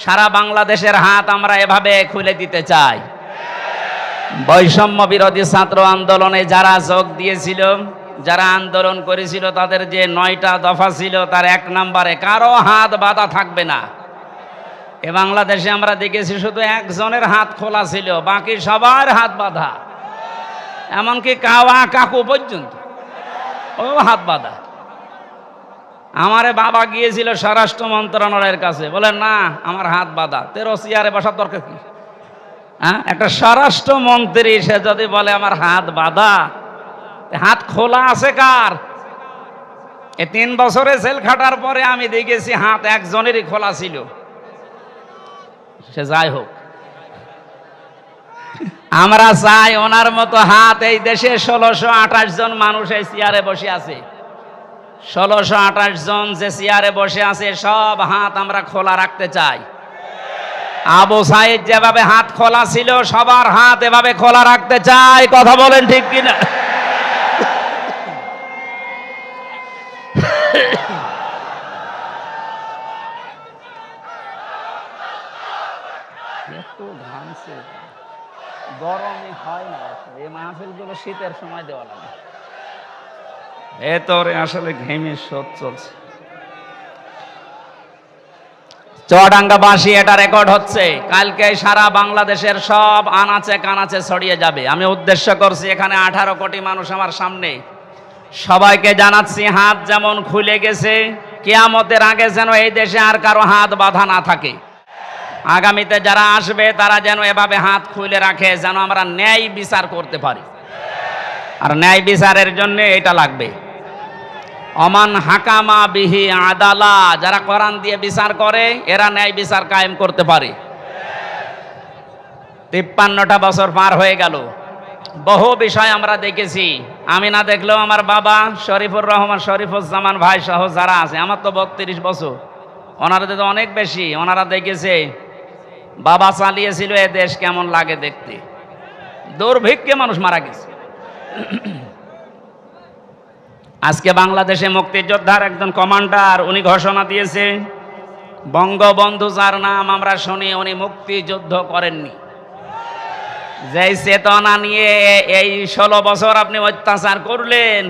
সারা বাংলাদেশের হাত আমরা এভাবে খুলে দিতে চাই। বৈষম্য বিরোধী ছাত্র আন্দোলনে যারা যোগ দিয়েছিল, যারা আন্দোলন করেছিল, তাদের যে 9টা দফা ছিল তার 1 নম্বরে কারো হাত বাঁধা থাকবে না। এ বাংলাদেশে আমরা দেখেছি শুধু একজনের হাত খোলা ছিল, বাকি সবার হাত বাঁধা, এমনকি কাওয়া কাকু পর্যন্ত ও হাত বাঁধা। আমারে বাবা গিয়েছিল স্বরাষ্ট্র মন্ত্রণালয়ের কাছে, বলে না আমার হাত বাঁধা, তেরো চেয়ারে বসার দরকার কি? হ্যাঁ, একটা স্বরাষ্ট্র মন্ত্রী সে যদি বলে আমার হাত বাঁধা, হাত খোলা আছে কার? এই 3 বছরে জেল খাটার পরে আমি দেখেছি হাত একজনেরই খোলা ছিল। সে যাই হোক, আমরা চাই ওনার মতো হাত এই দেশে 1628 জন মানুষ এই চেয়ারে বসে আছে। 1628 জন যে চেয়ারে বসে আছে সব হাত আমরা খোলা রাখতে চাই। আবু সাইদ যেভাবে হাত খোলা ছিল, সবার হাত এভাবে খোলা রাখতে চাই। কথা বলেন ঠিক কিনা? গরমে হয় না, এই মাহফিলগুলো শীতের সময় দেওয়া লাগে। ভেতরে আসলে ঘেমে শোধ চলছে। চুয়াডাঙ্গাবাসী এটা রেকর্ড হচ্ছে, কালকে সারা বাংলাদেশের সব আনাচে কানাচে ছড়িয়ে যাবে। আমি উদ্দেশ্য করছি এখানে 18 কোটি মানুষ আমার সামনে, সবাইকে জানাচ্ছি হাত যেমন খুলে গেছে, কিয়ামতের আগে যেন এই দেশে আর কারো হাত বাঁধা না থাকে। আগামীতে যারা আসবে তারা যেন এভাবে হাত খুলে রাখে, যেন আমরা ন্যায় বিচার করতে পারি। আর ন্যায় বিচারের জন্য এটা লাগবে, অমান হাকামা বিহি আদালা, যারা কোরআন দিয়ে বিচার করে এরা ন্যায় বিচার কায়েম করতে পারে। 53টা বছর পার হয়ে গেল, বহু বিষয় আমরা দেখেছি। আমি না দেখলেও আমার বাবা শরীফুর রহমান, শরীফুজ্জামান ভাই সহ যারা আছে, আমার তো 32 বছর, ওনারা তো অনেক বেশি। ওনারা দেখেছে বাবা চালিয়েছিল এ দেশ কেমন লাগে দেখতে, দুর্ভিক্ষে মানুষ মারা গেছে। আজকে বাংলাদেশে মুক্তিযোদ্ধার একজন কমান্ডার উনি ঘোষণা দিয়েছে, বঙ্গবন্ধু যার নাম আমরা শুনি উনি মুক্তিযুদ্ধ করেননি। যেই চেতনা নিয়ে এই 16 বছর আপনি অত্যাচার করলেন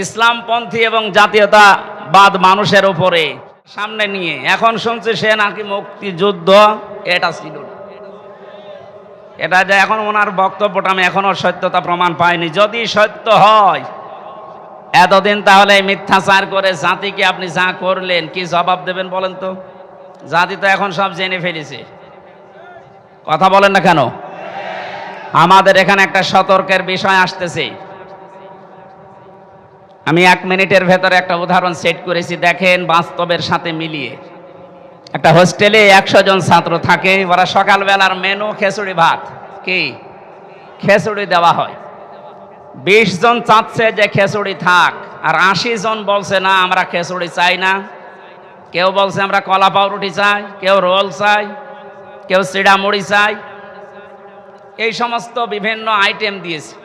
ইসলামপন্থী এবং জাতীয়তাবাদ মানুষের উপরে সামনে নিয়ে, এখন শুনছি সে নাকি মুক্তিযুদ্ধ এটা ছিল না। এটা যে এখন ওনার বক্তব্যটা আমি এখনো সত্যতা প্রমাণ পাইনি। যদি সত্য হয় এতদিন তাহলে মিথ্যাচার করে জাতিকে আপনি যা করলেন কি জবাব দেবেন বলেন তো? জাতি তো এখন সব জেনে ফেলেছে, কথা বলেন না কেন? আমাদের এখানে একটা সতর্কের বিষয় আসতেছে। আমি 1 মিনিটের ভেতরে একটা উদাহরণ সেট করেছি, দেখেন বাস্তবের সাথে মিলিয়ে। একটা হোস্টেলে 100 জন ছাত্র থাকে, ওরা সকালবেলার মেনু খিচুড়ি ভাত, কি খিচুড়ি দেওয়া হয়। 20 জন চাচ্ছে যে খিচুড়ি থাক, আর 80 জন বলছে না আমরা খিচুড়ি চাই না। কেউ বলছে আমরা কলা পাউরুটি চাই, কেউ রোল চাই, কেউ চিড়া মুড়ি চাই, এই সমস্ত বিভিন্ন আইটেম দিয়েছে।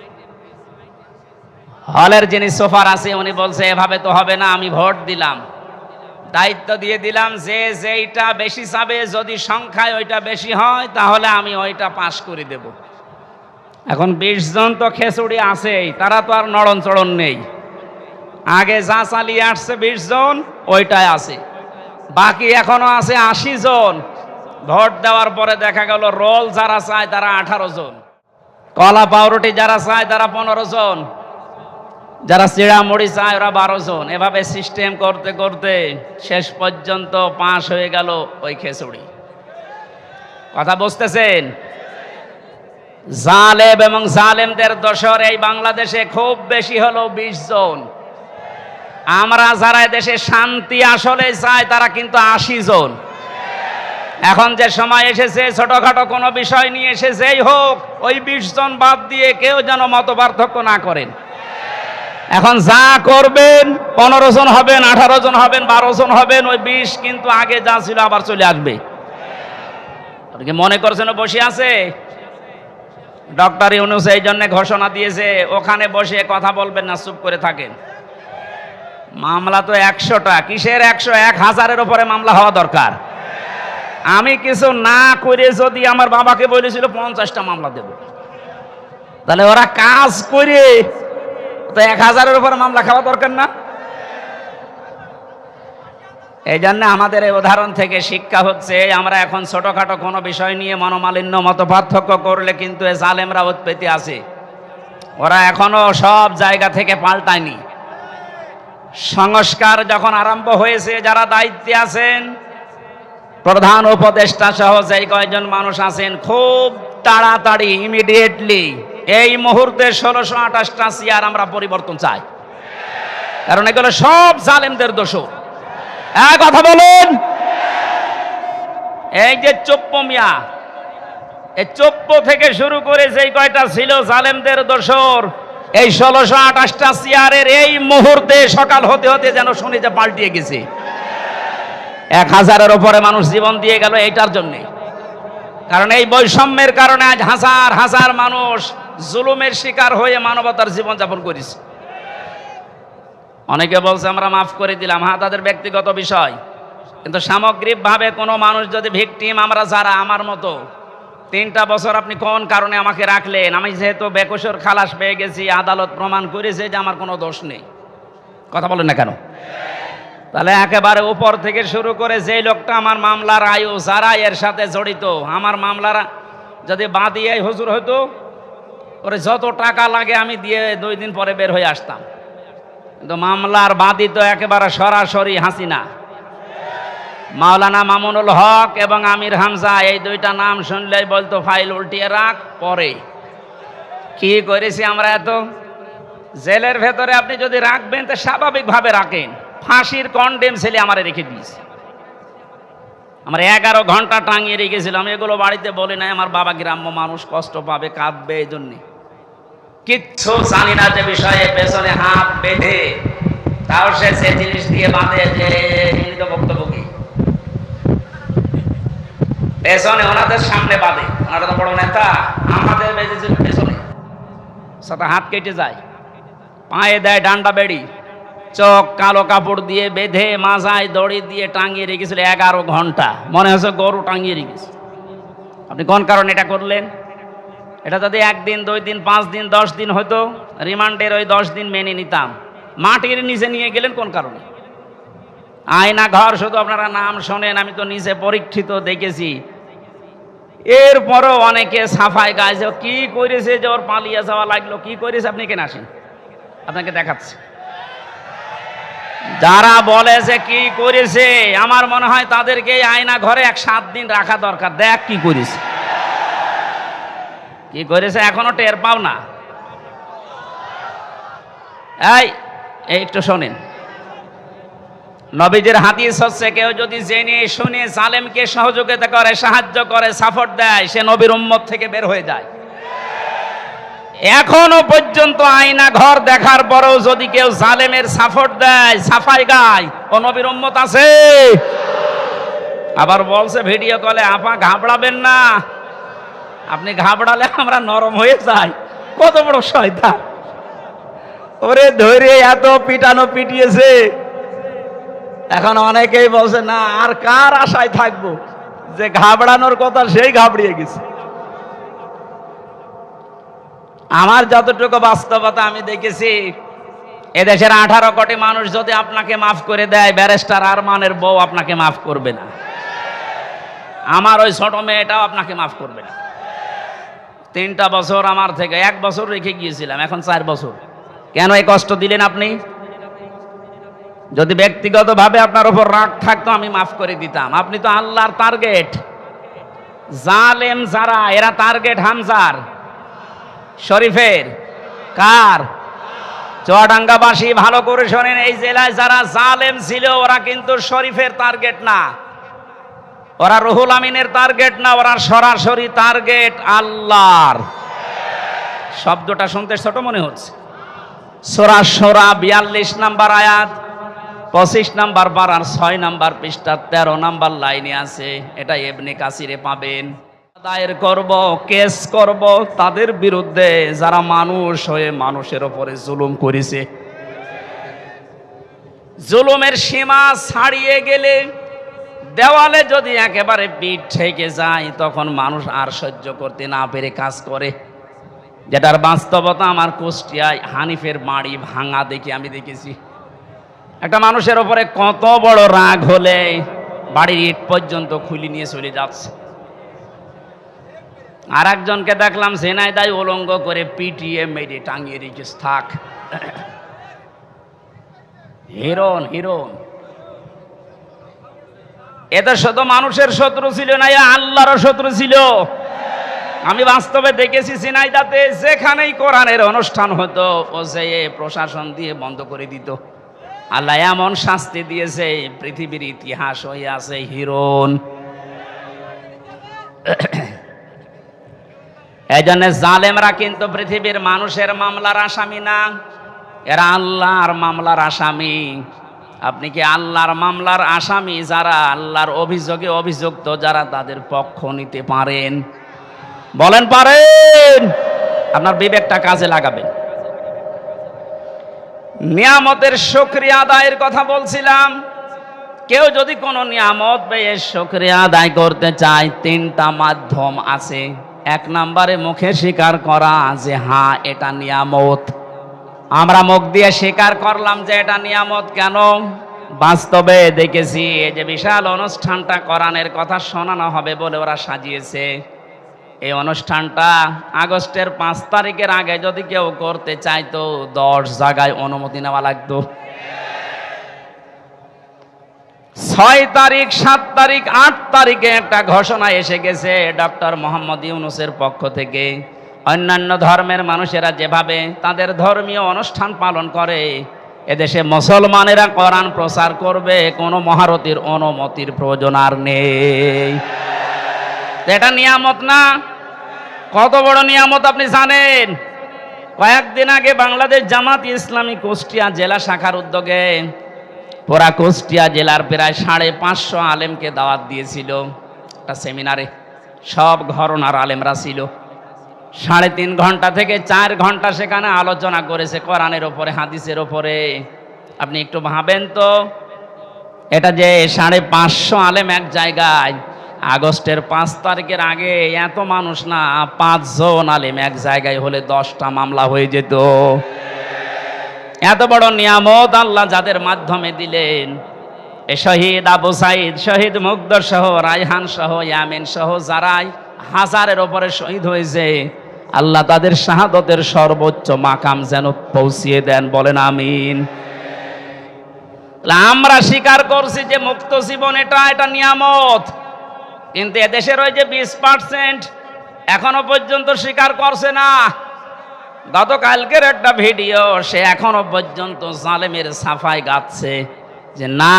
হলের যিনি সোফার আছে উনি বলছে এভাবে তো হবে না, আমি ভোট দিলাম, দায়িত্ব দিয়ে দিলাম যে যেইটা বেশি চাবে, যদি সংখ্যায় ওইটা বেশি হয় তাহলে আমি ওইটা পাস করে দেব। এখন 20 জন তো খিচুড়ি আছেই, তারা তো আর নড়ন চড়ন নেই। আগে যা চালিয়ে আসছে 20 জন ওইটাই আছে, বাকি এখনো আছে 80 জন। ভোট দেওয়ার পরে দেখা গেল রোল যারা চায় তারা 18 জন, কলা পাউরুটি যারা চায় তারা 15 জন, যারা চিড়া মুড়ি চায় ওরা 12 জন। এভাবে সিস্টেম করতে করতে শেষ পর্যন্ত পাস হয়ে গেল ওই খিচুড়ি। কথা বুঝতেছেন? জালেম এবং জালেমদের দোসর এই বাংলাদেশে খুব বেশি হলো 20 জন। আমরা যারা দেশে শান্তি আসলে চাই তারা কিন্তু 80 জন। এখন যে সময় এসেছে ছোটখাটো কোনো বিষয় নিয়ে এসে যেই হোক ওই 20 জন বাদ দিয়ে কেউ যেন মত পার্থক্য না করেন। এখন যা করবেন 15 জন হবেন, 18 জন হবেন, 12 জন হবেন, ওই 20 কিন্তু আগে যা ছিল আবার চলে আসবে। আপনি কি মনে করছেন বসে আছে? ডক্টর ইউনূস এই জন্য ঘোষণা দিয়েছে ওখানে বসে কথা বলবেন না, চুপ করে থাকেন। মামলা তো 100টা, কিসের 100? 1000-এর উপরে মামলা হওয়া দরকার। আমি কিছু না করে যদি আমার বাবাকে বলেছিল 50টা মামলা দেব, তাহলে ওরা কাজ করে তো 1000-এর উপর মামলা খাওয়া দরকার না? এই জন্য আমাদের এই উদাহরণ থেকে শিক্ষা হচ্ছে, আমরা এখন ছোটখাটো কোনো বিষয় নিয়ে মনোমালিন্য মত পার্থক্য করলে কিন্তু এই জালেমরা উৎপত্তি আছে, ওরা এখনো সব জায়গা থেকে পাল্টায়নি। সংস্কার যখন আরম্ভ হয়েছে, যারা দায়িত্বে আছেন, প্রধান উপদেষ্টা সহ যেই কয়েকজন মানুষ আছেন, খুব তাড়াতাড়ি ইমিডিয়েটলি এই মুহূর্তে 1628টা চেয়ার আমরা পরিবর্তন চাই, কারণ এগুলো সব জালেমদের দোষ। এক কথা বলুন, এই যে চোপ্প মিয়া, এই চোপ্প থেকে শুরু করে যেই কয়টা ছিল জালেমদের দোসর, এই 1628টা চেয়ারের এই মুহূর্তে সকাল হতে হতে যেন শুনি যে পাল্টিয়ে গেছে। 1000-এর উপরে মানুষ জীবন দিয়ে গেল এইটার জন্যে, কারণ এই বৈষম্যের কারণে আজ হাজার হাজার মানুষ জুলুমের শিকার হয়ে মানবতার জীবন যাপন করেছে। অনেকে বলছে আমরা মাফ করে দিলাম, হ্যাঁ তাদের ব্যক্তিগত বিষয়, কিন্তু সামগ্রিকভাবে কোনো মানুষ যদি ভিকটিম, আমরা যারা আমার মতো 3টা বছর আপনি কোন কারণে আমাকে রাখলেন, আমি যেহেতু বেকসুর খালাস পেয়ে গেছি, আদালত প্রমাণ করেছে যে আমার কোনো দোষ নেই, কথা বলেন না কেন? তাহলে একেবারে উপর থেকে শুরু করে যেই লোকটা আমার মামলার আয়ু, যারা এর সাথে জড়িত, আমার মামলার যদি বাদী হুজুর হতো, ওরে যত টাকা লাগে আমি দিয়ে 2 দিন পরে বের হয়ে আসতাম, কিন্তু মামলার বাদী তো একেবারে সরাসরি হাসিনা। মাওলানা মামুনুল হক এবং আমির হামজা, এই 2টা নাম শুনলেই বলতো ফাইল উল্টিয়ে রাখ, পরে কি করেছি আমরা এত। জেলের ভেতরে আপনি যদি রাখবেন তো স্বাভাবিকভাবে রাখেন, ফাঁসির কন্ডেম ছেলে আমারে রেখে দিয়েছে, আমার 11 ঘন্টা টাঙিয়ে রেখেছিলাম। এগুলো বাড়িতে বলি নাই, আমার বাবা গ্রাম্য মানুষ, কষ্ট পাবে, কাঁদবে, এই জন্যে কিচ্ছু জানি না যে বিষয়ে পেছনে হাত বেঁধে তাও সে জিনিস দিয়ে বাঁধে যে নিহিত বক্তব্য কি পেছনে, ওনাদের সামনে বাঁধে, ওনারা তো বড় নেতা, আমাদের বেঁধেছিল পেছনে, সাথে হাত কেটে যায়, পায়ে দেয় ডান্ডা বেড়ি, চোখ কালো কাপড় দিয়ে বেঁধে মাজায় দড়ি দিয়ে টাঙিয়ে রেখেছিল 11 ঘন্টা, মনে হচ্ছে গরু টাঙিয়ে রেখেছে। আপনি কোন কারণে এটা করলেন? এটা যদি 1 দিন 2 দিন 5 দিন 10 দিন হতো, রিমান্ডের ওই 10 দিন মেনে নিতাম। মাটির নিচে নিয়ে গেলেন কোন কারণে? আয়না ঘর শুধু আপনারা নাম শোনেন, আমি তো নিজে পরীক্ষিত দেখেছি। এরপরও অনেকে সাফাই গায় যে কি করেছে, যে ওর পালিয়ে যাওয়া লাগলো, কি করেছে, আপনি কেন আসেন, আপনাকে দেখাচ্ছে। যারা বলে যে কি করেছে, আমার মনে হয় তাদেরকে আয়না ঘরে 7 দিন রাখা দরকার, দেখ কি করেছে, কি করেছে এখনো টের পাও না। এই একটু শোনেন, নবীজির হাদিস হচ্ছে, কেউ যদি জেনে শুনে জালেমকে সহযোগিতা করে, সাহায্য করে, সাপোর্ট দেয়, সে নবীর উম্মত থেকে বের হয়ে যায়। এখনো পর্যন্ত আয়না ঘর দেখার পরেও যদি কেউ জালেমের সাপোর্ট দেয়, সাফাই গায়, ও নবীর উম্মত আছে। আবার বলছে ভিডিও কলে, আপা ঘাবড়াবেন না, আপনি ঘাবড়ালে আমরা নরম হয়ে যাই। কত বড় শয়তান! ওরে ধরে এত পিটানো পিটিয়েছে, এখন অনেকেই বলছে না আর কার আশায় থাকবো, যে ঘাবড়ানোর কথা সেই ঘাবড়িয়ে গেছে। আমার যতটুকু বাস্তবতা আমি দেখেছি, এদেশের 18 কোটি মানুষ যদি আপনাকে মাফ করে দেয়, ব্যারিস্টার আরমানের বউ আপনাকে মাফ করবে না, আমার ওই ছোট মেয়েটাও আপনাকে মাফ করবে না। 3টা বছর আমার থেকে 1 বছর রেখে গিয়েছিলাম, এখন 4 বছর। কেন এই কষ্ট দিলেন আপনি? যদি ব্যক্তিগতভাবে আপনার উপর রাগ থাকতো আমি মাফ করে দিতাম। আপনি তো আল্লাহর টার্গেট। জালেম যারা, এরা টার্গেট হামজার, শরীফের, কার? চুয়াডাঙ্গাবাসী ভালো করে শোনেন, এই জেলায় যারা জালেম ছিল ওরা কিন্তু শরীফের টার্গেট না, ওরা রুহুল আমিনের টার্গেট না, ওরা সরাসরি টার্গেট আল্লাহর। শব্দটা শুনতে ছোট মনে হচ্ছে। সূরা শুরা 42 নম্বর আয়াত, 25 নম্বর পারার 6 নম্বর পৃষ্ঠার 13 নম্বর লাইনে আছে। এটা ইবনে কাসিরে পাবেন। দায়ের করব, কেস করব তাদের বিরুদ্ধে যারা মানুষ হয়ে মানুষের উপরে জুলুম করেছে। জুলুমের সীমা ছাড়িয়ে গেলে দেওয়ালে যদি একেবারে পিঠ ঠেকে যায় তখন মানুষ আর সহ্য করতে না পেরে কাজ করে, যেটার বাস্তবতা আমার কুষ্টিয়ায় হানিফের বাড়ি ভাঙা দেখি আমি দেখেছি। একটা মানুষের ওপরে কত বড় রাগ হলে বাড়ির ইট পর্যন্ত খুলি নিয়ে চলে যাচ্ছে। আর একজনকে দেখলাম ঝিনাইদহে উলঙ্গ করে পিটিয়ে মেরে টাঙিয়ে রেখেছে। থাক, হিরণ হিরণ। এদের শুধু মানুষের শত্রু ছিল না, আল্লাহরও শত্রু ছিল। আমি বাস্তবে দেখেছি ঝিনাইদহে যেখানেই কোরআনের অনুষ্ঠান হতো ও যে প্রশাসন দিয়ে বন্ধ করে দিত। আল্লাহ এমন শাস্তি দিয়েছে, পৃথিবীর ইতিহাস হয়ে আছে হিরণ। এই জন্য জালেমরা কিন্তু পৃথিবীর মানুষের মামলার আসামি না, এরা আল্লাহর মামলার আসামি। আপনি কি আল্লাহর মামলার আসামি যারা আল্লাহর অভিযোগে অভিযুক্ত যারা তাদের পক্ষ নিতে পারেন? বলেন পারেন? আপনার বিবেকটা কাজে লাগাবেন। নিয়ামতের শুকরিয়া আদায়ের কথা বলছিলাম। কেউ যদি কোনো নিয়ামত পেয়ে শুকরিয়া আদায় করতে চায়, তিনটা মাধ্যম আছে। এক নম্বরে মুখে স্বীকার করা যে হ্যাঁ এটা নিয়ামত। আমরা মুখ দিয়ে স্বীকার করলাম যে এটা নিয়ামত। কেন? বাস্তবে দেখেছি এই যে বিশাল অনুষ্ঠানটা কোরআনের কথা শোনানো হবে বলে ওরা সাজিয়েছে। এই অনুষ্ঠানটা আগস্টের 5 তারিখের আগে যদি কেউ করতে চাইতো 10 জায়গায় অনুমতি নেওয়া লাগতো। 6 তারিখ, 7 তারিখ, 8 তারিখে একটা ঘোষণা এসে গেছে ডক্টর মোহাম্মদ ইউনূসের পক্ষ থেকে। অন্যান্য ধর্মের মানুষেরা যেভাবে তাদের ধর্মীয় অনুষ্ঠান পালন করে, এদেশে মুসলমানেরা কোরআন প্রচার করবে, কোনো মহারথীর অনুমতির প্রয়োজন আর নেই। এটা নিয়ামত না? কত বড় নিয়ামত আপনি জানেন? কয়েকদিন আগে বাংলাদেশ জামাত ইসলামী কুষ্টিয়া জেলা শাখার উদ্যোগে পুরা কুষ্টিয়া জেলার প্রায় 550 আলেমকে দাওয়াত দিয়েছিল একটা সেমিনারে। সব ঘরানার আলেমরা ছিল। 3.5 ঘন্টা থেকে 4 ঘন্টা সেখানে আলোচনা করেছে কোরআনের ওপরে, হাদিসের ওপরে। আপনি একটু ভাবেন তো, এটা যে 550 আলেম এক জায়গায়, আগস্টের 5 তারিখের আগে এত মানুষ না, 5 জন আলেম এক জায়গায় হলে 10টা মামলা হয়ে যেত। এত বড় নিয়ামত আল্লাহ যাদের মাধ্যমে দিলেন, এ শহীদ আবু সাইদ, শহীদ মুগ্ধ সহ, রায়হান সহ, ইয়ামিন সহ যারাই 1000-এর ওপরে শহীদ হয়েছে, আল্লাহ তাদের শাহাদতের সর্বোচ্চ মাকাম যেন পৌঁছিয়ে দেন। বলেন আমিন। আমরা স্বীকার করছি যে মুক্ত জীবন এটা নিয়ামত, কিন্তু এদেশের ওই যে 20% এখনো পর্যন্ত স্বীকার করছে না। গতকালকের একটা ভিডিও, সে এখনো পর্যন্ত জালেমের সাফাই গাচ্ছে যে না,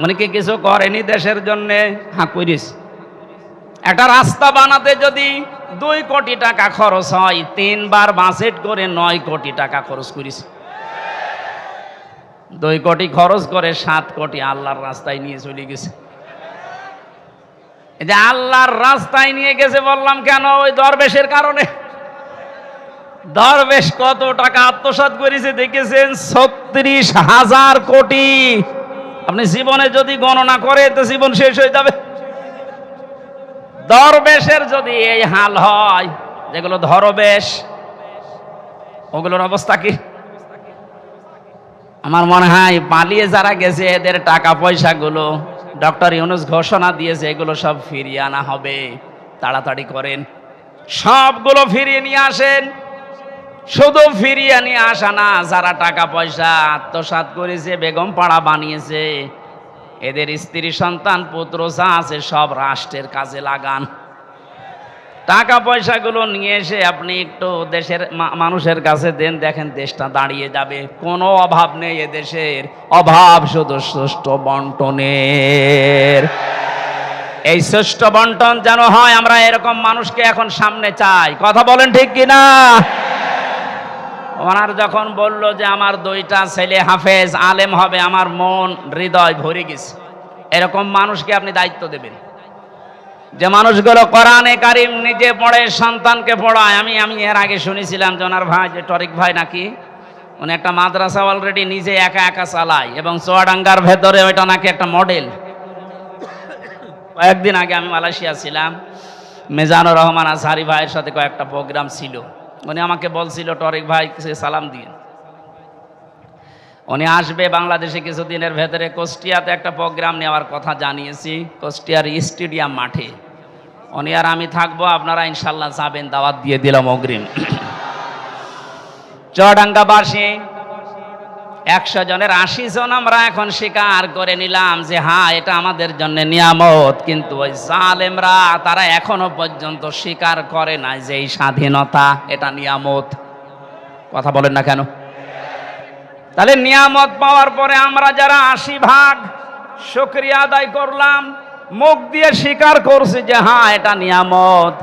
উনি কি কিছু করেনি দেশের জন্য? হ্যাঁ করিস। একটা রাস্তা বানাতে যদি 2 কোটি টাকা খরচ হয়, 3 বার বাজেট করে 9 কোটি টাকা খরচ করিস। 2 কোটি খরচ করে 7 কোটি আল্লাহর রাস্তায় নিয়ে চলে গেছে। এই যে আল্লাহর রাস্তায় নিয়ে গেছে বললাম কেন? ওই দরবেশের কারণে। দরবেশ কত টাকা আত্মসাৎ করেছে দেখেছেন? 36,000 কোটি। আপনি জীবনে যদি গণনা করে তো জীবন শেষ হয়ে যাবে। দরবেশের যদি এই হাল হয়, যেগুলো ধরবেশ, ওগুলোর অবস্থা কি? আমার মনে হয় পালিয়ে যারা গেছে এদের টাকা পয়সাগুলো ডক্টর ইউনূস ঘোষণা দিয়েছে এগুলো সব ফিরিয়ে আনা হবে। তাড়াতাড়ি করেন, সবগুলো ফিরিয়ে নিয়ে আসেন। শুধু ফিরিয়ে নিয়ে আসা না, যারা টাকা পয়সা আত্মসাৎ করেছে, বেগম পাড়া বানিয়েছে, এদের স্ত্রী সন্তান পুত্র যা আছে সব রাষ্ট্রের কাজে লাগান। টাকা পয়সাগুলো নিয়ে এসে আপনি একটু দেশের মানুষের কাছে দেন, দেখেন দেশটা দাঁড়িয়ে যাবে। কোনো অভাব নেই এদেশের, অভাব শুধু সুষ্ঠু বন্টনের। এই সুষ্ঠু বন্টন যেন হয়, আমরা এরকম মানুষকে এখন সামনে চাই। কথা বলেন ঠিক কিনা? ওনার যখন বলল যে আমার 2টা ছেলে হাফেজ আলেম হবে, আমার মন হৃদয় ভরে গেছে। এরকম মানুষকে আপনি দায়িত্ব দেবেন, যে মানুষগুলো কোরআনে কারিম নিজে পড়ে, সন্তানকে পড়ায়। আমি এর আগে শুনেছিলাম যে ওনার ভাই, যে টরিক ভাই নাকি, উনি একটা মাদ্রাসা অলরেডি নিজে একা একা চালায়, এবং চুয়াডাঙ্গার ভেতরে ওইটা নাকি একটা মডেল। কয়েকদিন আগে আমি মালয়েশিয়া ছিলাম, মেজানুর রহমান আজহারি ভাইয়ের সাথে কয়েকটা প্রোগ্রাম ছিল। উনি আমাকে বলছিল, টরিক ভাই সালাম দিয়ে, উনি আসবে বাংলাদেশে কিছুদিনের ভেতরে। কুষ্টিয়াতে একটা প্রোগ্রাম নেওয়ার কথা জানিয়েছি, কুষ্টিয়ার স্টেডিয়াম মাঠে। উনি আর আমি থাকবো, আপনারা ইনশাল্লাহ যাবেন, দাওয়াত দিয়ে দিলাম অগ্রিম। চুয়াডাঙ্গাবাসী 100 জনের 80 জন আমরা এখন স্বীকার করে নিলাম যে হ্যাঁ, এটা আমাদের জন্য নিয়ামত। কিন্তু ওই জালেমরা তারা এখনো পর্যন্ত স্বীকার করে নাই যে এই স্বাধীনতা এটা নিয়ামত। কথা বলেন না কেন? তাহলে নিয়ামত পাওয়ার পরে আমরা যারা 80% শুকরিয়া আদায় করলাম, মুখ দিয়ে স্বীকার করছি যে হ্যাঁ এটা নিয়ামত,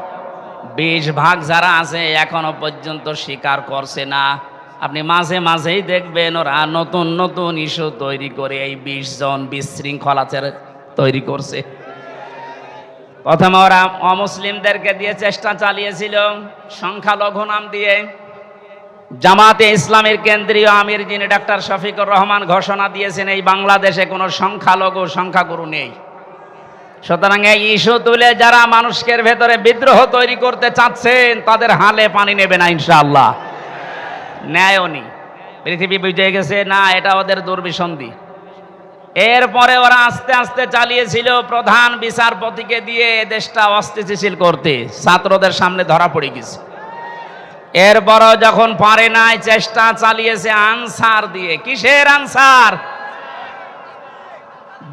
20% যারা আছে এখনো পর্যন্ত স্বীকার করছে না। আপনি মাঝে মাঝেই দেখবেন ওরা নতুন নতুন ইস্যু তৈরি করে এই 20 জন বিশৃঙ্খলা তৈরি করছে। প্রথমে ওরা অমুসলিমদেরকে দিয়ে চেষ্টা চালিয়েছিল সংখ্যালঘু নাম দিয়ে। জামাতে ইসলামের কেন্দ্রীয় আমির যিনি ডাক্তার শফিকুর রহমান ঘোষণা দিয়েছেন এই বাংলাদেশে কোনো সংখ্যাগুরু নেই। সুতরাং এই ইস্যু তুলে যারা মানুষের ভেতরে বিদ্রোহ তৈরি করতে চাচ্ছেন তাদের হালে পানি নেবে না ইনশাআল্লাহ। ন্যায়নি পৃথিবী বুঝে গেছে না এটা ওদের দুর্বিসন্ধি। এরপরে ওরা আস্তে আস্তে চালিয়েছিল প্রধান বিচারপতিকে দিয়ে দেশটা অস্থিতিশীল করতে, ছাত্রদের সামনে ধরা পড়ে গেছে। এরপরও যখন পারে নাই চেষ্টা চালিয়েছে আনসার দিয়ে। কিসের আনসার?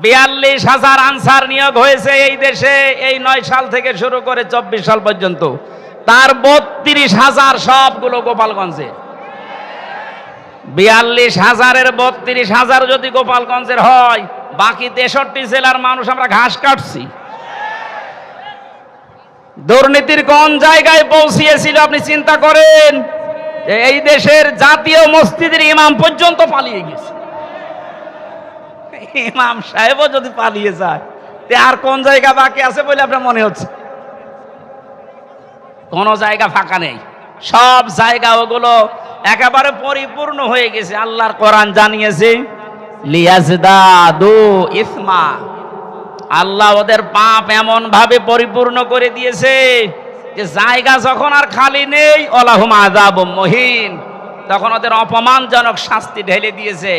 42,000 আনসার নিয়োগ হয়েছে এই দেশে এই 9 সাল থেকে শুরু করে 24 সাল পর্যন্ত। তার 32,000 সবগুলো গোপালগঞ্জে। 42,000-এর 32,000 যদি গোপালগঞ্জের হয়, বাকি 63 জেলার মানুষ আমরা ঘাস কাটছি। দুর্নীতির কোন জায়গায় পৌঁছিয়েছিল আপনি চিন্তা করেন? এই দেশের জাতীয় মসজিদের ইমাম পর্যন্ত পালিয়ে গেছে। ইমাম সাহেবও যদি পালিয়ে যায়, তে আর কোন জায়গা বাকি আছে বলে আপনার মনে হচ্ছে? কোন জায়গা ফাঁকা নেই, সব জায়গা ওগুলো একেবারে পরিপূর্ণ হয়ে গেছে। আল্লাহর কোরআন জানিয়েছে লিয়াজদাদু ইসমা, আল্লাহ ওদের পাপ এমন ভাবে পরিপূর্ণ করে দিয়েছে যে জায়গা যখন আর খালি নেই, ওয়ালাহুম আযাবুম মুহিন, তখন ওদের অপমানজনক শাস্তি ঢেলে দিয়েছে।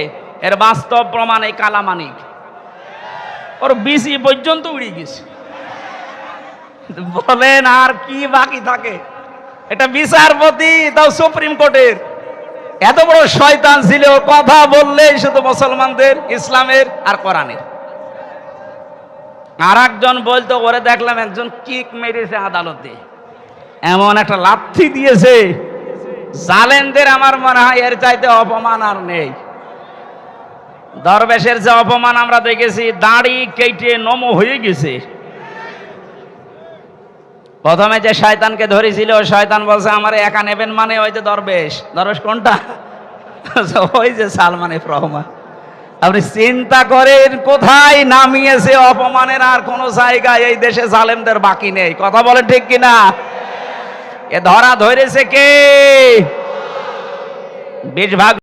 এর বাস্তব প্রমাণ এই কালামানিক, ওর বিসি পর্যন্ত উড়ে গেছে। বলেন আর কি বাকি থাকে? এটা বিচারপতি, তাও সুপ্রিম কোর্টের, এত বড় শয়তান ছিল, কথা বললেই শুধু মুসলমানদের, ইসলামের আর কোরআনের। আর একজন বলতো, ওরে দেখলাম একজন কিক মেরেছে আদালতে, এমন একটা লাথি দিয়েছে, জালেমদের আমার মনে হয় এর চাইতে অপমান আর নেই। দরবেশের যে অপমান আমরা দেখেছি, দাড়ি কেটে নম হয়ে গেছে। প্রথমে যে শয়তানকে ধরেছিল, শয়তান বলছে আমার একা নেবেন মানে ওই যে দরবেশ। দরবেশ কোনটা? ওই যে সালমান এফ রহমান। আপনি চিন্তা করেন কোথায় নামিয়েছে অপমানের, আর কোন জায়গায় এই দেশে জালেমদের বাকি নেই। কথা বলেন ঠিক কিনা? এ ধরা ধরেছে কে? 20 ভাগ